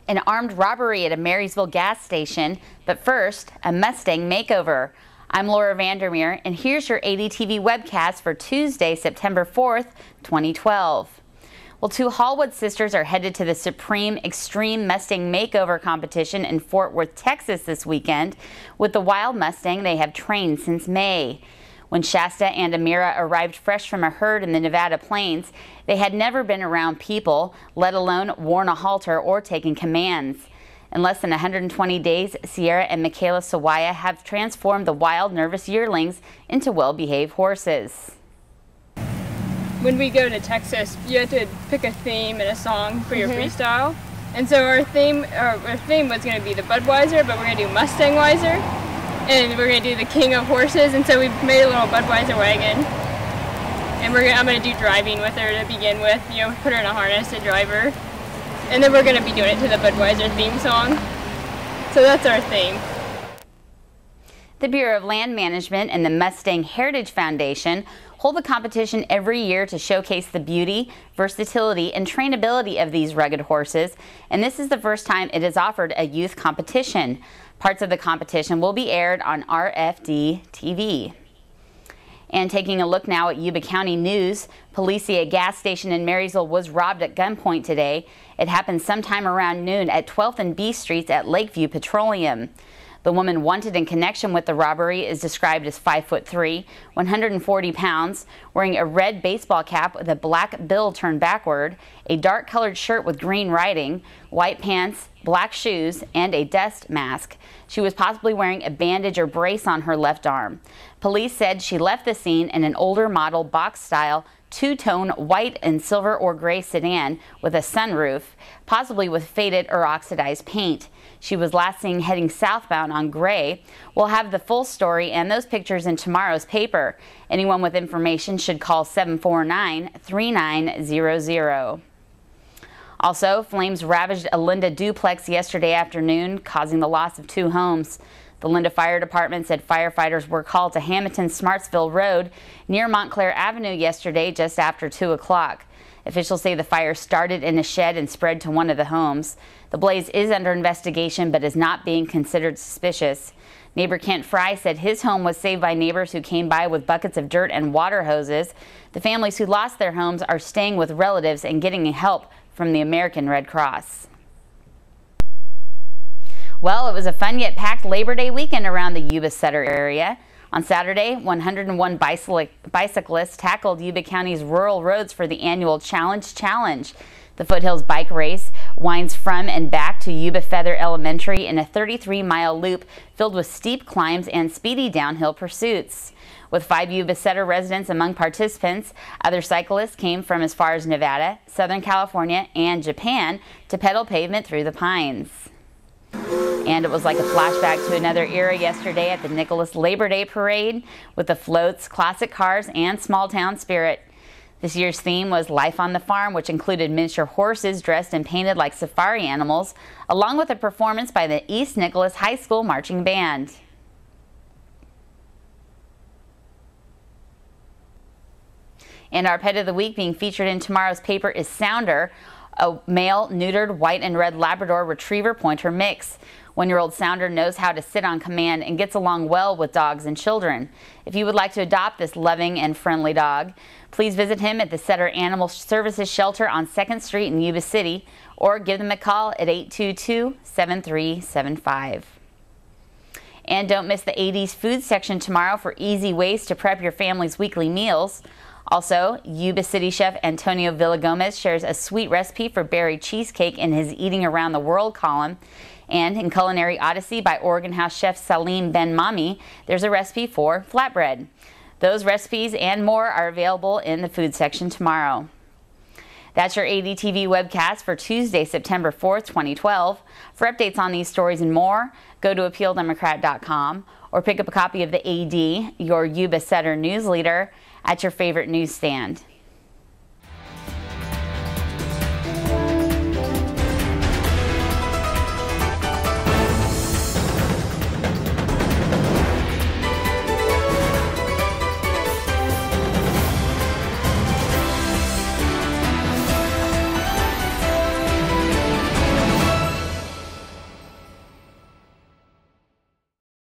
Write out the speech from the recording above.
An armed robbery at a Marysville gas station, but first, a Mustang makeover. I'm Laura Vandermeer, and here's your ADTV Webcast for Tuesday, September 4th, 2012. Well, two Hallwood sisters are headed to the Supreme Extreme Mustang Makeover competition in Fort Worth, Texas this weekend. With the wild Mustang they have trained since May. When Shasta and Amira arrived fresh from a herd in the Nevada plains, they had never been around people, let alone worn a halter or taken commands. In less than 120 days, Sierra and Michaela Sawaya have transformed the wild, nervous yearlings into well-behaved horses. When we go to Texas, you have to pick a theme and a song for your freestyle. And so our theme was going to be the Budweiser, but we're going to do Mustang-Weiser. And we're going to do the King of Horses, and so we made a little Budweiser wagon. And I'm going to do driving with her to begin with, you know, put her in a harness to drive her. And then we're going to be doing it to the Budweiser theme song. So that's our theme. The Bureau of Land Management and the Mustang Heritage Foundation hold the competition every year to showcase the beauty, versatility, and trainability of these rugged horses, and this is the first time it has offered a youth competition. Parts of the competition will be aired on RFD TV. And taking a look now at Yuba County news, police say a gas station in Marysville was robbed at gunpoint today. It happened sometime around noon at 12th and B Streets at Lakeview Petroleum. The woman wanted in connection with the robbery is described as 5'3", 140 pounds, wearing a red baseball cap with a black bill turned backward, a dark-colored shirt with green writing, white pants, black shoes, and a dust mask. She was possibly wearing a bandage or brace on her left arm. Police said she left the scene in an older model box-style two-tone white and silver or gray sedan with a sunroof, possibly with faded or oxidized paint. She was last seen heading southbound on Gray. We'll have the full story and those pictures in tomorrow's paper. Anyone with information should call 749-3900. Also, flames ravaged a Linda duplex yesterday afternoon, causing the loss of 2 homes. The Linda Fire Department said firefighters were called to Hamilton-Smartsville Road near Montclair Avenue yesterday just after 2 o'clock. Officials say the fire started in a shed and spread to one of the homes. The blaze is under investigation but is not being considered suspicious. Neighbor Kent Fry said his home was saved by neighbors who came by with buckets of dirt and water hoses. The families who lost their homes are staying with relatives and getting help from the American Red Cross. Well, it was a fun yet packed Labor Day weekend around the Yuba Sutter area. On Saturday, 101 bicyclists tackled Yuba County's rural roads for the annual Challenge. The Foothills Bike Race winds from and back to Yuba Feather Elementary in a 33-mile loop filled with steep climbs and speedy downhill pursuits. With 5 Yuba Sutter residents among participants, other cyclists came from as far as Nevada, Southern California, and Japan to pedal pavement through the pines. And it was like a flashback to another era yesterday at the Nicholas Labor Day Parade with the floats, classic cars, and small-town spirit. This year's theme was Life on the Farm, which included miniature horses dressed and painted like safari animals, along with a performance by the East Nicholas High School Marching Band. And our pet of the week being featured in tomorrow's paper is Sounder, a male neutered white and red Labrador Retriever Pointer mix. 1-year-old Sounder knows how to sit on command and gets along well with dogs and children. If you would like to adopt this loving and friendly dog, please visit him at the Sutter Animal Services Shelter on 2nd Street in Yuba City or give them a call at 822-7375. And don't miss the AD's food section tomorrow for easy ways to prep your family's weekly meals. Also, Yuba City Chef Antonio Villagomez shares a sweet recipe for berry cheesecake in his Eating Around the World column. And in Culinary Odyssey by Oregon House Chef Salim Ben Mami, there's a recipe for flatbread. Those recipes and more are available in the food section tomorrow. That's your ADTV Webcast for Tuesday, September 4th, 2012. For updates on these stories and more, go to AppealDemocrat.com or pick up a copy of the AD, your Yuba Sutter news leader, at your favorite newsstand.